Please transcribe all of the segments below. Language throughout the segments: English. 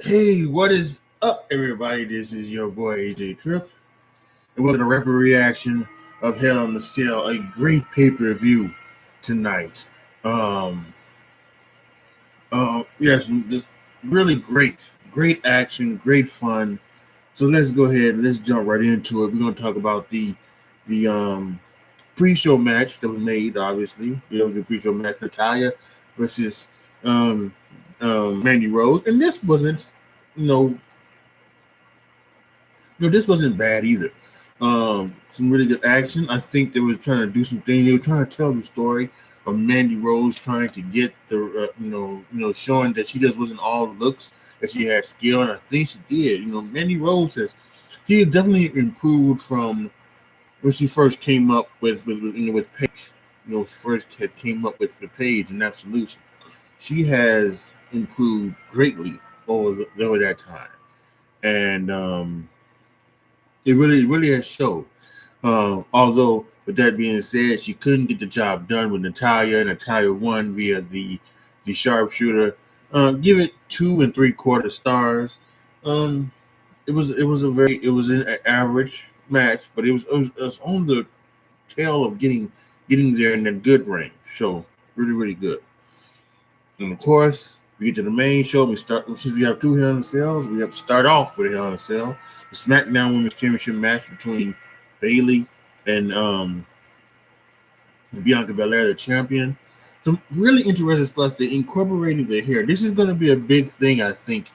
Hey, what is up, everybody? This is your boy AJTRIP, and welcome to Rapid Reaction of Hell in the Cell, a great pay-per-view tonight. Yes, just really great action, great fun. So let's go ahead and let's jump right into it. We're gonna talk about the pre-show match that was made. Obviously, it was the pre-show match: Natalya versus um, Mandy Rose, and this wasn't, you know, this wasn't bad either. Some really good action. I think they were trying to do some things. They were trying to tell the story of Mandy Rose trying to get the, showing that she just wasn't all looks, that she had skill, and I think she did. Mandy Rose she has definitely improved from when she first came up with Paige. She first came up with the Paige and Absolution. She has improved greatly over that time, and it really has showed. Although, with that being said, she couldn't get the job done with Natalya. Natalya won via the sharpshooter. Give it 2 3/4 stars. Um, it was an average match, but it was on the tail of getting there in a good range. So really good. And of course, we get to the main show. Since we have two Hell in the Cells, we have to start off with a Hell in a Cell. The SmackDown Women's Championship match between Bayley and Bianca Belair, the champion. Some really interesting stuff. They incorporated the hair. This is going to be a big thing, I think,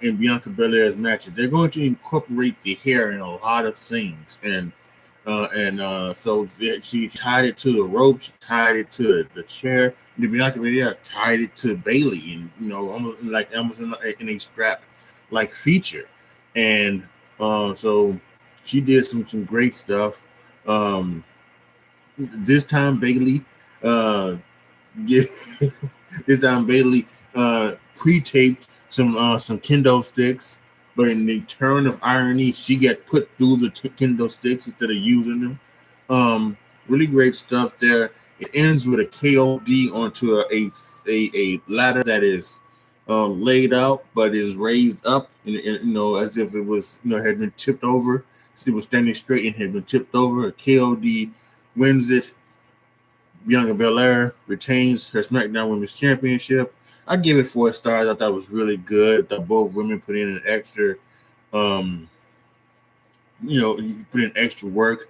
in Bianca Belair's matches. They're going to incorporate the hair in a lot of things, so she tied it to the rope, she tied it to the chair. And Bianca Belair tied it to Bayley, and almost in a strap like feature. And so she did some great stuff. This time Bayley, this time Bayley pre-taped some kendo sticks, but in the turn of irony, she got put through the kendo sticks instead of using them. Really great stuff there. It ends with a KOD onto a ladder that is laid out, but is raised up, as if it was, had been tipped over. She was standing straight and had been tipped over. A KOD wins it. Bianca Belair retains her SmackDown Women's Championship. I give it 4 stars. I thought it was really good. That both women put in an extra, put in extra work.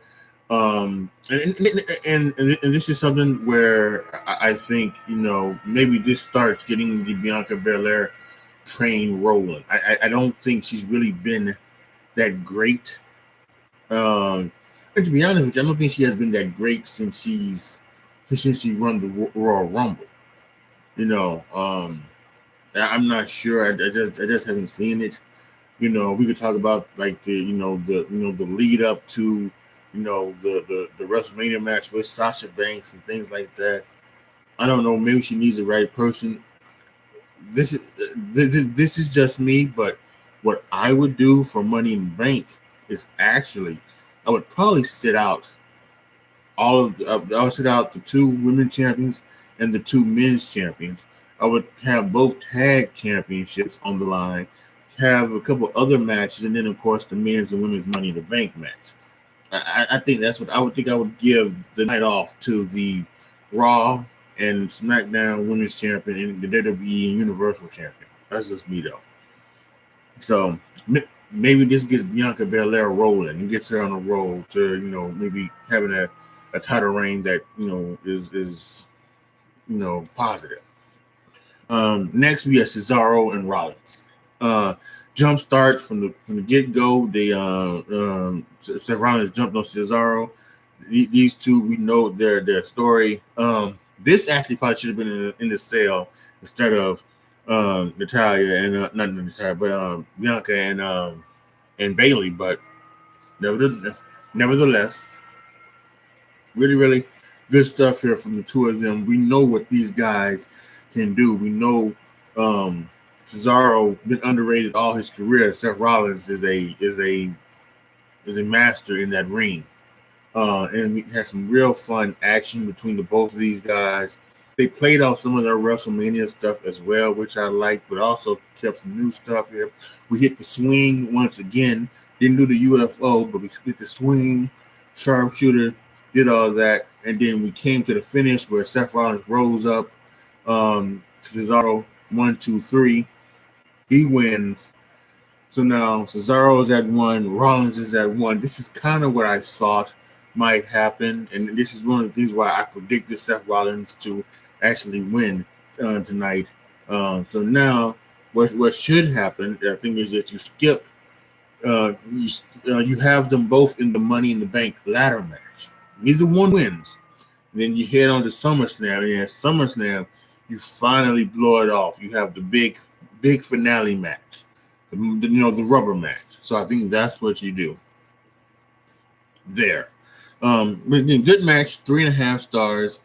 And this is something where I think, maybe this starts getting the Bianca Belair train rolling. I don't think she's really been that great. And to be honest with you, I don't think she has been that great since she won the Royal Rumble. I'm not sure. I just haven't seen it. We could talk about like the lead up to the WrestleMania match with Sasha Banks and things like that. I don't know. Maybe she needs the right person. This is just me, but what I would do for Money in the Bank is actually I would probably sit out I would sit out the 2 women champions and the 2 men's champions. I would have both tag championships on the line, have a couple other matches, and then of course the men's and women's Money in the Bank match. I think that's what I would think. I would give the night off to the Raw and SmackDown Women's Champion and the WWE Universal Champion. That's just me though. So maybe this gets Bianca Belair rolling and gets her on a roll to maybe having a title reign that is positive. Next we have Cesaro and Rollins. Jump start from the get go. Seth Rollins jumped on Cesaro. These two, we know their story. This actually probably should have been in the sale instead of Natalya and not Natalya, but Bianca and Bayley. But nevertheless, really good stuff here from the 2 of them. We know what these guys can do. We know Cesaro been underrated all his career. Seth Rollins is a master in that ring. And we had some real fun action between both of these guys. They played off some of their WrestleMania stuff as well, which I liked, but also kept some new stuff here. We hit the swing once again. Didn't do the UFO, but we hit the swing, sharpshooter, did all that, and then we came to the finish where Seth Rollins rose up. Cesaro 1, 2, 3. He wins. So now Cesaro is at 1, Rollins is at 1. This is kind of what I thought might happen, and this is one of the things why I predicted Seth Rollins to actually win tonight. So now what should happen, I think, is that you skip. You have them both in the Money in the Bank ladder match. Neither one wins. And then you head on to SummerSlam, and at SummerSlam, you finally blow it off. You have the big finale match, the rubber match. So I think that's what you do there. Good match, 3.5 stars.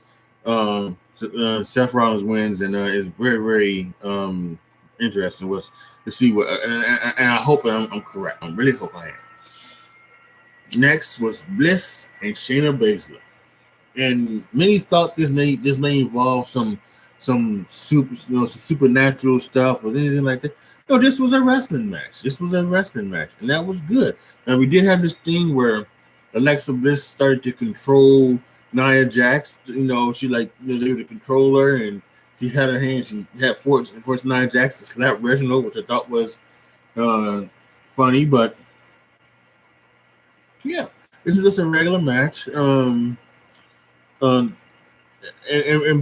Seth Rollins wins, and it's very, very interesting to see what. And I hope I'm correct. I really hope I am. Next was Bliss and Shayna Baszler, and many thought this may involve some supernatural stuff or anything like that. No, this was a wrestling match. And that was good. And we did have this thing where Alexa Bliss started to control Nia Jax. She was able to control her, and she had her hand. She had forced Nia Jax to slap Reginald, which I thought was funny. But yeah, this is just a regular match. And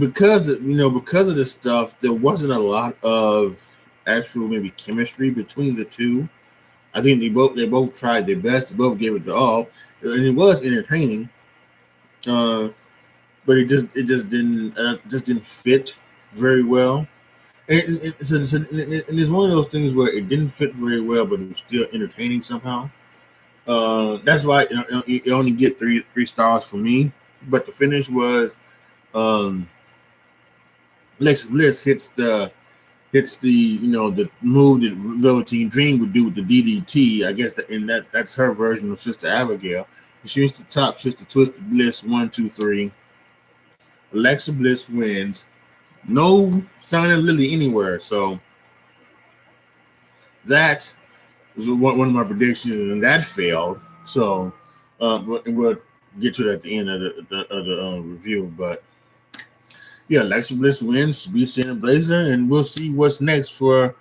because of this stuff, there wasn't a lot of actual maybe chemistry between the two. I think they both tried their best. They both gave it their all, and it was entertaining. But it just didn't fit very well. And it's one of those things where it didn't fit very well, but it was still entertaining somehow. That's why it only get three stars from me. But the finish was Alexa Bliss hits the the move that Velveteen Dream would do with the DDT. I guess that's her version of Sister Abigail. She hits the top, she hits the Twisted Bliss 1, 2, 3. Alexa Bliss wins. No sign of Lily anywhere. So that was one of my predictions, and that failed. So we'll get to that at the end of the review. But yeah, Alexa Bliss wins, beats Shayna Baszler, and we'll see what's next for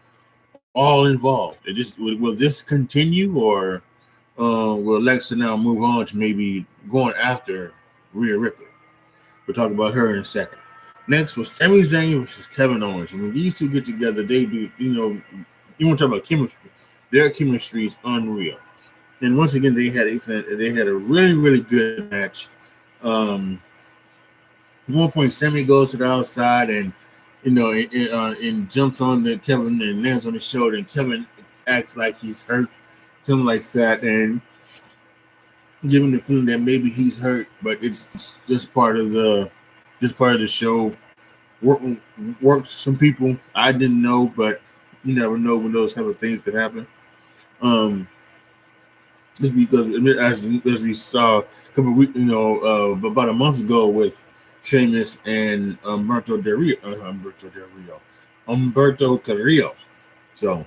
all involved. Will this continue, or will Alexa now move on to maybe going after Rhea Ripley? We'll talk about her in a second. Next was Sami Zayn versus Kevin Owens. And when these two get together, they do, you want to talk about chemistry. Their chemistry is unreal. And once again, they had a really, really good match. At one point, Sami goes to the outside and jumps on the Kevin and lands on his shoulder, and Kevin acts like he's hurt, something like that, and giving the feeling that maybe he's hurt, but it's just part of the show. Worked some people. I didn't know, but you never know when those type of things could happen. Just because as we saw a couple of weeks, about a month ago with Sheamus and Humberto Carrillo. So,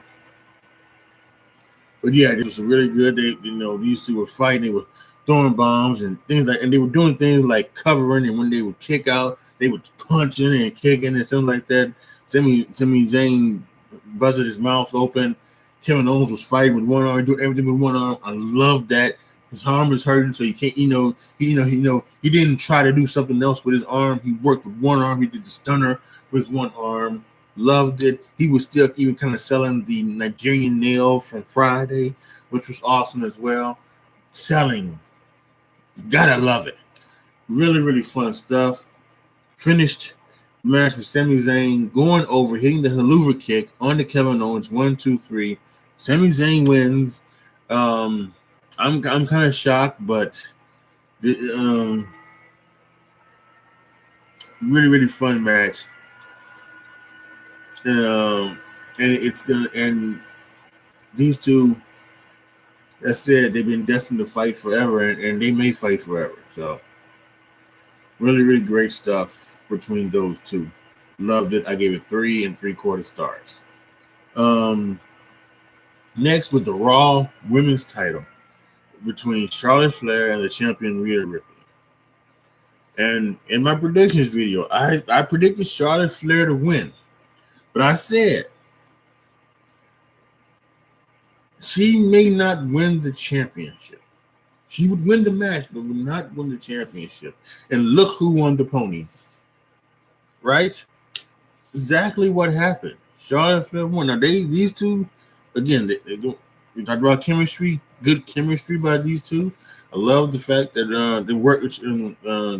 but yeah, it was really good. These two were fighting. They were throwing bombs and things and they were doing things like covering. And when they would kick out, they were punching and kicking and something like that. Sami Zayn busted his mouth open. Kevin Owens was fighting with one arm, doing everything with one arm. I love that. His arm is hurting, so you can't. He didn't try to do something else with his arm. He worked with one arm. He did the stunner with one arm. Loved it. He was still even kind of selling the Nigerian nail from Friday, which was awesome as well. Selling, you gotta love it. Really, really fun stuff. Finished match with Sami Zayn going over, hitting the Helluva kick on the Kevin Owens 1, 2, 3. Sami Zayn wins. I'm kind of shocked, but really, really fun match. And these two, that said, they've been destined to fight forever, and they may fight forever. So Really, really great stuff between those two. Loved it. I gave it 3 3/4 stars. Um, Next was the Raw Women's Title between Charlotte Flair and the champion Rhea Ripley. And in my predictions video, I predicted Charlotte Flair to win, but I said she may not win the championship. She would win the match, but would not win the championship. And look who won the pony, right? Exactly what happened. Charlotte Flair won. Now these two, again, we talked about chemistry, good chemistry by these two. I love the fact that they work.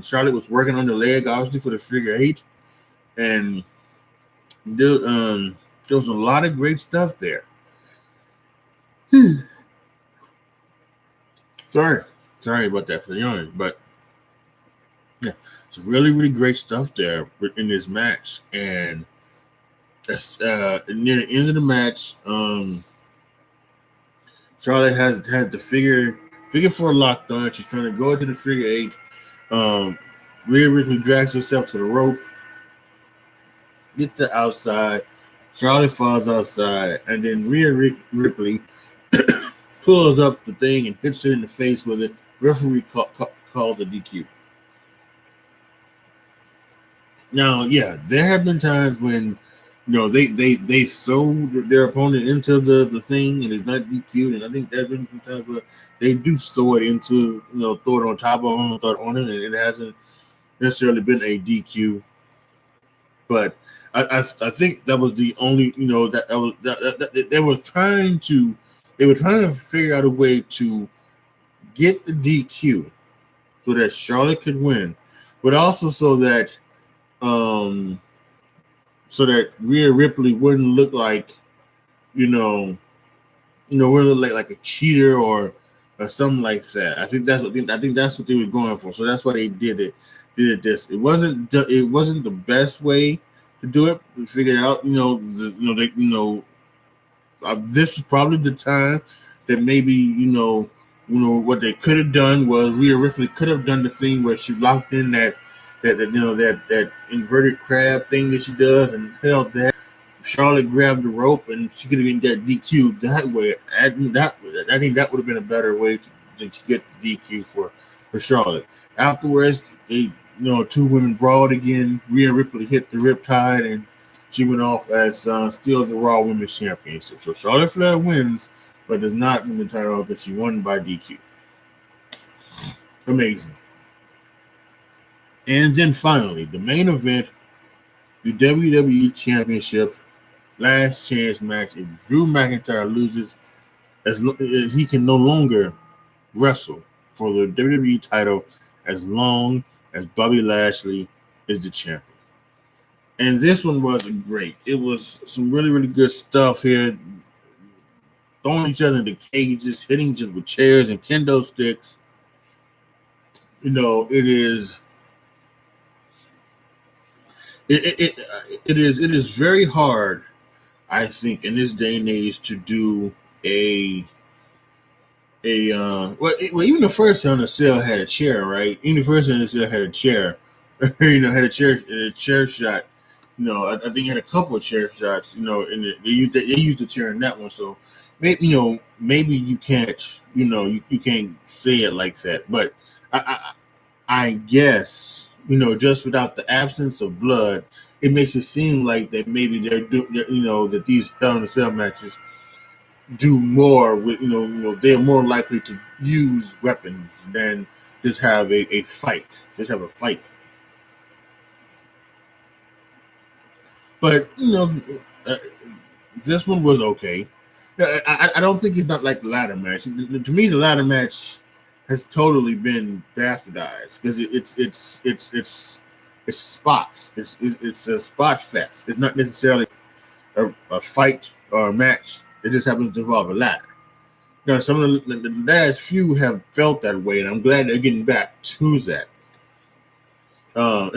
Charlotte was working on the leg, obviously for the figure eight, and there was a lot of great stuff there. Sorry about that for the honor, but yeah, it's really, really great stuff there in this match. And that's near the end of the match. Charlotte has the figure four locked on. She's trying to go into the figure eight. Rhea Ripley drags herself to the rope, gets the outside. Charlotte falls outside, and then Rhea Ripley pulls up the thing and hits her in the face with it. Referee calls a DQ. Now, yeah, there have been times when they sold their opponent into the thing and it's not DQ'd, and I think there have been some times where they do sew it into throw it on top of them, throw it on it, and it hasn't necessarily been a DQ. But I think that was the only that they were trying to figure out a way to get the DQ so that Charlotte could win, but also so that Rhea Ripley wouldn't look like wouldn't look like a cheater or something like that. I think that's what they were going for. So that's why they did it. This. It wasn't the best way to do it. We figured out this was probably the time that maybe what they could have done was Rhea Ripley could have done the thing where she locked in that inverted crab thing that she does and held that. Charlotte grabbed the rope and she could have been that DQ that way. I think that would have been a better way to get the DQ for Charlotte. Afterwards, they two women brawled again. Rhea Ripley hit the riptide and she went off as steals the Raw Women's Championship. So Charlotte Flair wins, but does not win the title because she won by DQ. Amazing. And then finally, the main event, the WWE Championship last chance match. If Drew McIntyre loses, as he can no longer wrestle for the WWE title as long as Bobby Lashley is the champion. And this one wasn't great. It was some really, really good stuff here. Throwing each other in the cages, hitting each other with chairs and kendo sticks. It is very hard, I think, in this day and age to do even the first Hell in a Cell had a chair, right? Even the first Hell in a Cell had a chair, had a chair shot. I think he had a couple of chair shots. And they used the chair in that one. So maybe you can't you can't say it like that, but I guess just without the absence of blood, it makes it seem like that maybe that these Hell in a Cell matches do more with they're more likely to use weapons than just have a fight. Just have a fight. But this one was okay. I don't think it's not like the ladder match. To me, the ladder match has totally been bastardized because it's spots. It's a spot fest. It's not necessarily a fight or a match. It just happens to involve a ladder. Now, some of the last few have felt that way, and I'm glad they're getting back to that. And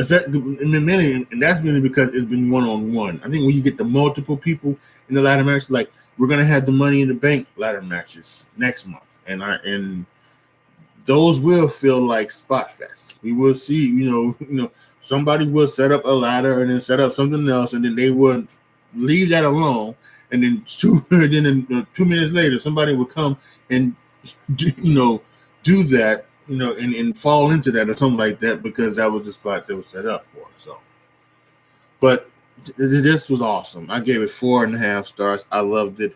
that's mainly because it's been one-on-one. I think when you get the multiple people in the ladder match, like we're gonna have the Money in the Bank ladder matches next month, and those will feel like spot fest. We will see, somebody will set up a ladder and then set up something else, and then they would leave that alone. And then 2 minutes later, somebody would come and do that, and fall into that or something like that because that was the spot that was set up for. So, but this was awesome. I gave it 4.5 stars. I loved it.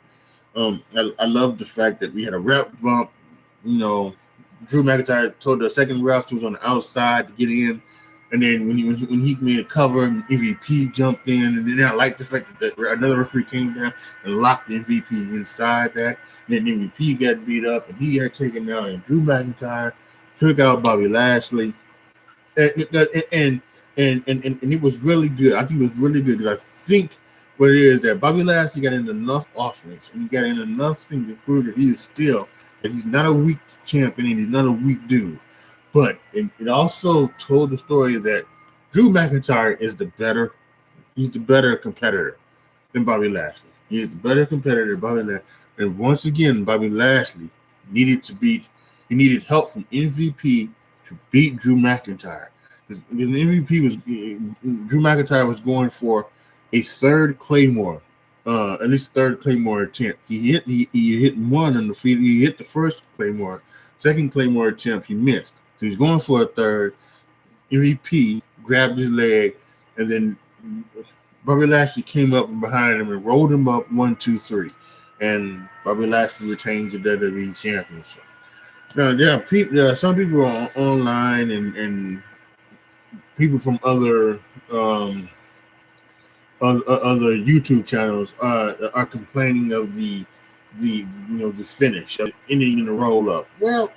I loved the fact that we had a rep bump. Drew McIntyre told the second ref who was on the outside to get in, and then when he made a cover, MVP jumped in, and then I liked the fact that another referee came down and locked the MVP inside that, and then MVP got beat up, and he got taken out, and Drew McIntyre took out Bobby Lashley, and it was really good. I think it was really good because I think what it is that Bobby Lashley got in enough offense and he got in enough things to prove that that he's not a weak champion and he's not a weak dude. But it also told the story that Drew McIntyre is the better competitor than Bobby Lashley. He is the better competitor than Bobby Lashley. And once again, Bobby Lashley needed help from MVP to beat Drew McIntyre. Because Drew McIntyre was going for a third Claymore, at least third Claymore attempt. He hit one on the feet. He hit the first Claymore. Second Claymore attempt, he missed. So he's going for a third. MVP grabbed his leg, and then Bobby Lashley came up from behind him and rolled him up 1, 2, 3. And Bobby Lashley retained the WWE Championship. Now, there are some people online and people from other YouTube channels are complaining of the finish, ending in the roll up. Well,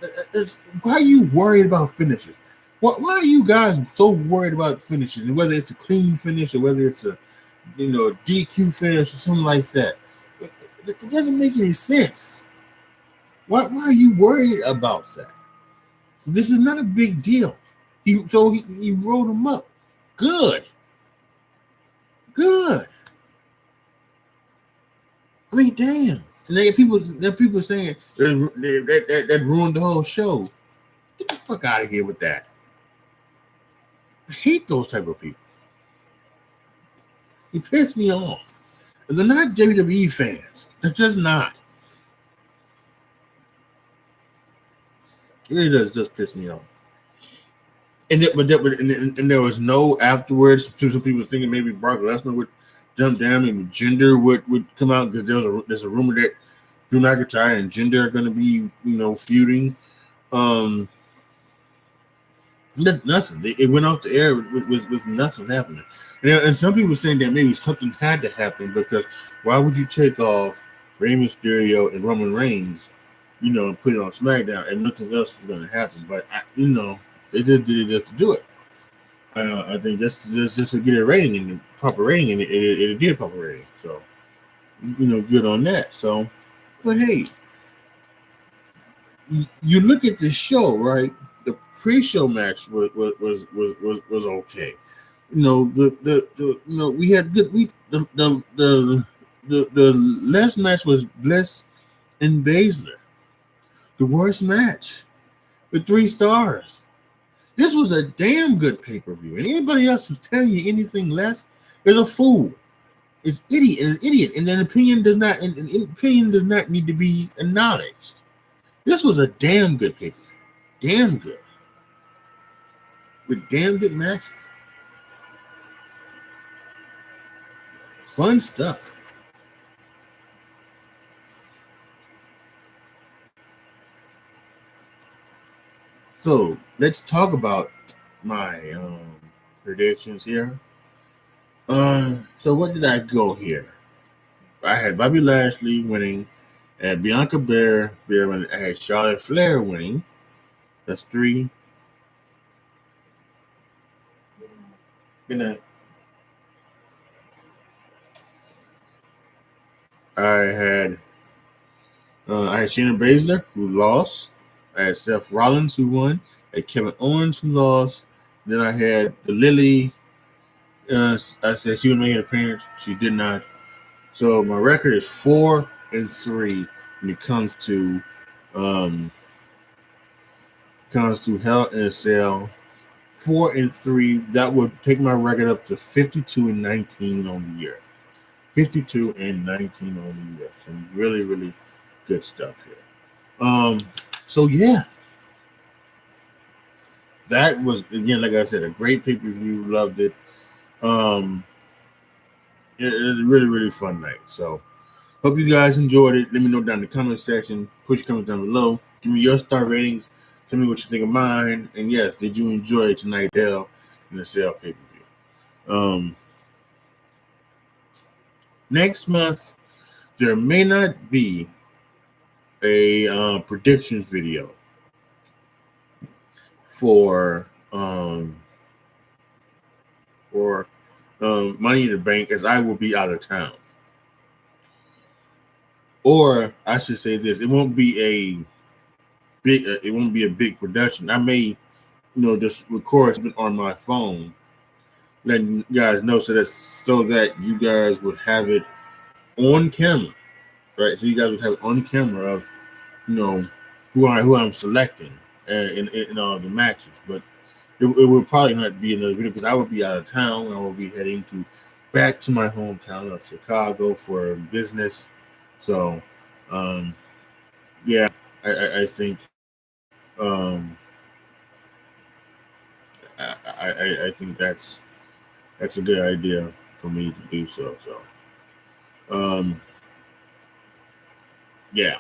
why are you worried about finishes? Why are you guys so worried about finishes? And whether it's a clean finish or whether it's a DQ finish or something like that, it doesn't make any sense. Why are you worried about that? This is not a big deal. He rolled him up. Good. I mean, damn. And there are people saying that ruined the whole show. Get the fuck out of here with that. I hate those type of people. He pissed me off. And they're not WWE fans. They're just not. It really does just piss me off. And there was no afterwards. Some people thinking maybe Brock Lesnar would jump down and Jinder would come out because there's a rumor that Drew McIntyre and Jinder are going to be feuding. Nothing. It went off the air with nothing happening. And some people saying that maybe something had to happen because why would you take off Rey Mysterio and Roman Reigns, and put it on SmackDown and nothing else was going to happen? But they just did it just to do it. I think just to get a rating and a proper rating, and it did a proper rating. So good on that. So, but hey, you look at the show, right? The pre-show match was okay. We had good. The last match was Bliss and Baszler. The worst match with 3 stars. This was a damn good pay-per-view. And anybody else who's telling you anything less is a fool. Is an idiot. And an opinion does not need to be acknowledged. This was a damn good pay-per-view. Damn good. With damn good matches. Fun stuff. So let's talk about my predictions here. So what did I go here? I had Bobby Lashley winning, I had Bianca Belair winning, I had Charlotte Flair winning. That's 3. Good night. I had Shayna Baszler who lost. I had Seth Rollins who won. I had Kevin Owens who lost. Then I had the Lily. I said she would make an appearance. She did not. So my record is 4-3 when it comes to comes to Hell in a Cell. 4-3. That would take my record up to 52-19 on the year. 52-19 on the year. Some really, really good stuff here. So yeah. That was, again, like I said, a great pay-per-view. Loved it. It was a really, really fun night. So hope you guys enjoyed it. Let me know down in the comment section. Put your comments down below. Give me your star ratings. Tell me what you think of mine. And yes, did you enjoy tonight, Hell in a Cell pay-per-view? Next month, there may not be a predictions video for Money in the Bank, as I will be out of town. Or I should say this: it won't be a big production. I may, just record on my phone, letting you guys know so that you guys would have it on camera, right? So you guys would have it on camera of, who I'm selecting in all the matches. But it will probably not be another video because I will be out of town. I will be heading back to my hometown of Chicago for business. So, yeah, I think, I think that's a good idea for me to do so. So, yeah,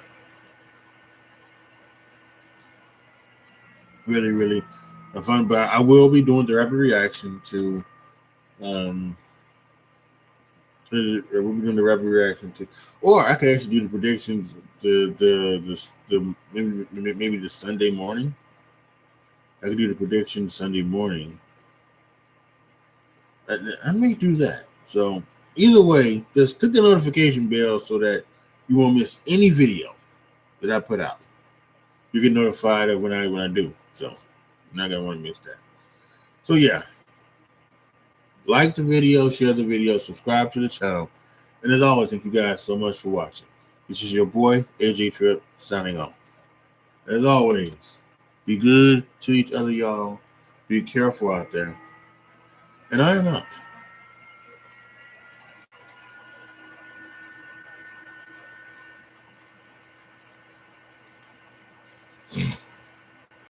really, really fun. But I will be doing the rapid reaction to, we'll be doing the rapid reaction to, or I could actually do the predictions maybe the Sunday morning. I could do the prediction Sunday morning. I may do that. So either way, just click the notification bell so that you won't miss any video that I put out. You get notified of when I do. So you're not gonna want to miss that. So yeah, like the video, share the video, subscribe to the channel, and as always, thank you guys so much for watching. This is your boy AJTRIP signing off. As always, be good to each other, y'all. Be careful out there. And I am out.